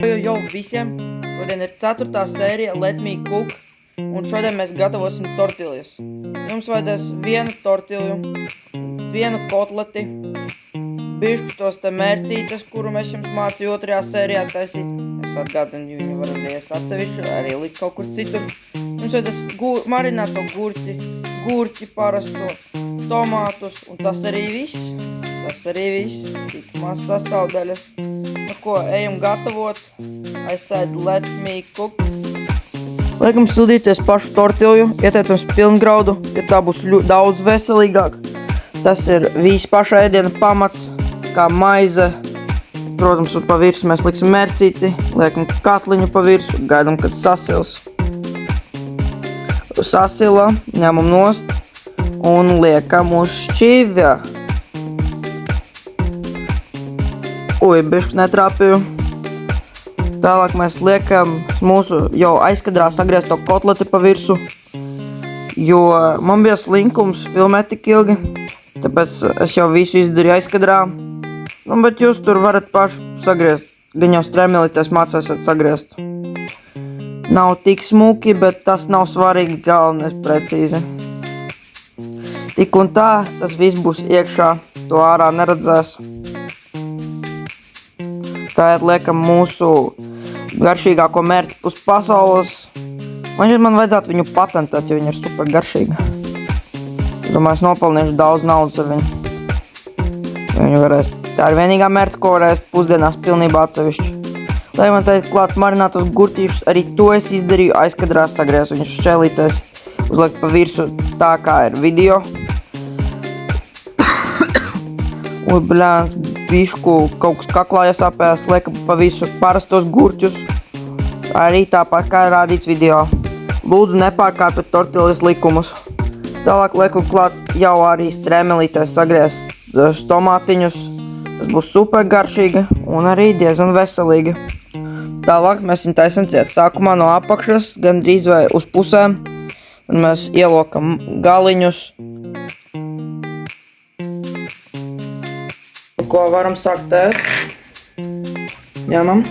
Jau visiem! Šodien ir 4. sērija Let Me Cook, un šodien mēs gatavosim tortiljas. Jums vajadzēs vienu tortilju, vienu kotleti, bišķi tos te mērcītes, kuru mēs jums mācīju 2. sērijā taisīt. Es atgādinu, viņu var arī ēst atsevišķi, arī likt kaut kur citur. Jums vajadzēs marināto gurķi parasto, tomātus, un tas arī viss. Tik maz sastāvdaļas. Nu ko, ejam gatavot. I said let me cook. Liekam sildīties pašu tortilju, ieteicams pilngraudu, jo tā būs daudz veselīgāk. Tas ir viss paša ēdiena pamats, kā maize. Protams, un pa virsu mēs liksim mērcīti, liekam katliņu pa virsu, gaidam, kad sasils. Sasila, ņemam nost un liekam uz šķīvja. Ui, bišķi netrāpīju. Tālāk mēs liekam mūsu jau aizkadrā sagriezt to kotleti pa virsu, jo man bija slinkums filmēt tik ilgi, tāpēc es jau visu izdarīju aizkadrā. Nu, bet jūs tur varat paši sagriezt, gan jau strēmelīties mācēsiet sagriezt. Nav tik smuki, bet tas nav svarīgi, galvenais precīzi. Tik un tā, tas viss būs iekšā, to ārā neredzēs. Tagad liekam mūsu garšīgāko mērķi pus pasaules. Man vajadzētu viņu patentēt, jo viņa ir super garšīga. Domāju, es nopelnīšu daudz naudas ar viņu. Tā ir vienīgā mērķis, ko varēs pusdienās pilnībā atsevišķi. Lai man teikt klāt marinātos gurķīšus, arī to es izdarīju aizkadrā sagriezt viņus šķēlīties, uzlikt pa virsu tā kā ir video. Ui, bļāns, bišku, kaut kas kaklā iesāpējās, liekam pa visu parastos gurķus. Arī tāpat kā ir rādīts video. Lūdzu, nepārkāpiet tortiljas likumus. Tālāk liekam klāt jau arī strēmelīties sagriezt tomātiņus. Tas būs super garšīgi un arī diezgan veselīgi. Tālāk mēs viņu taisam ciet. Sākumā no apakšas, gandrīz vai uz pusēm. Tad mēs ielokam galiņus. Ko varam sākt ēst. Ņemam.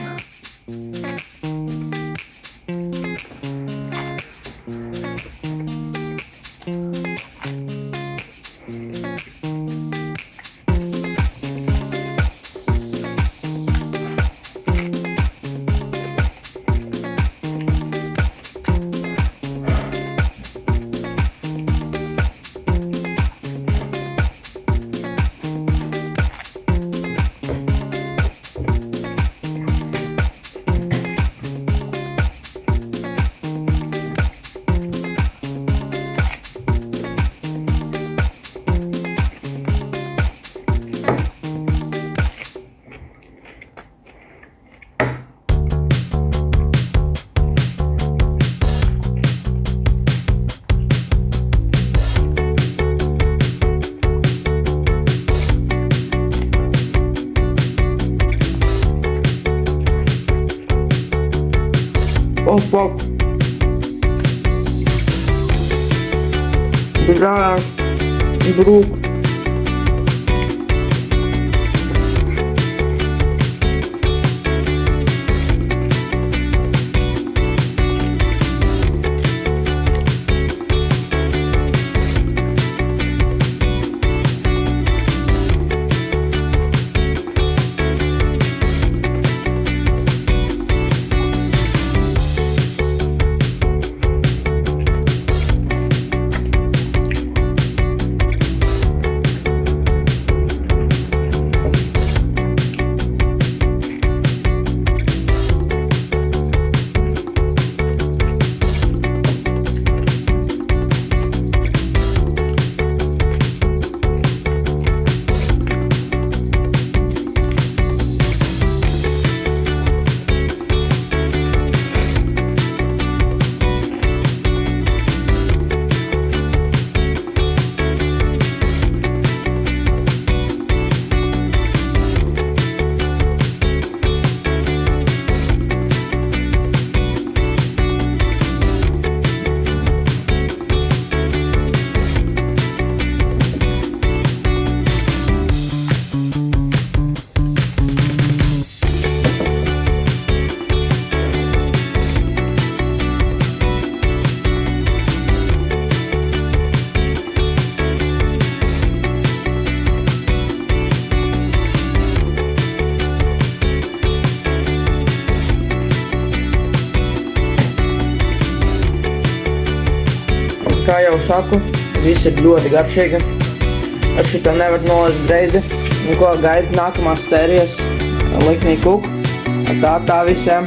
Oh fuck. Bļāj, brūk. kā jau saku, viss ir ļoti garšīgi. Ar šito nevar nolaist greizi. Un ko gaida nākamās sērijas Let Me Cook. Tā visiem.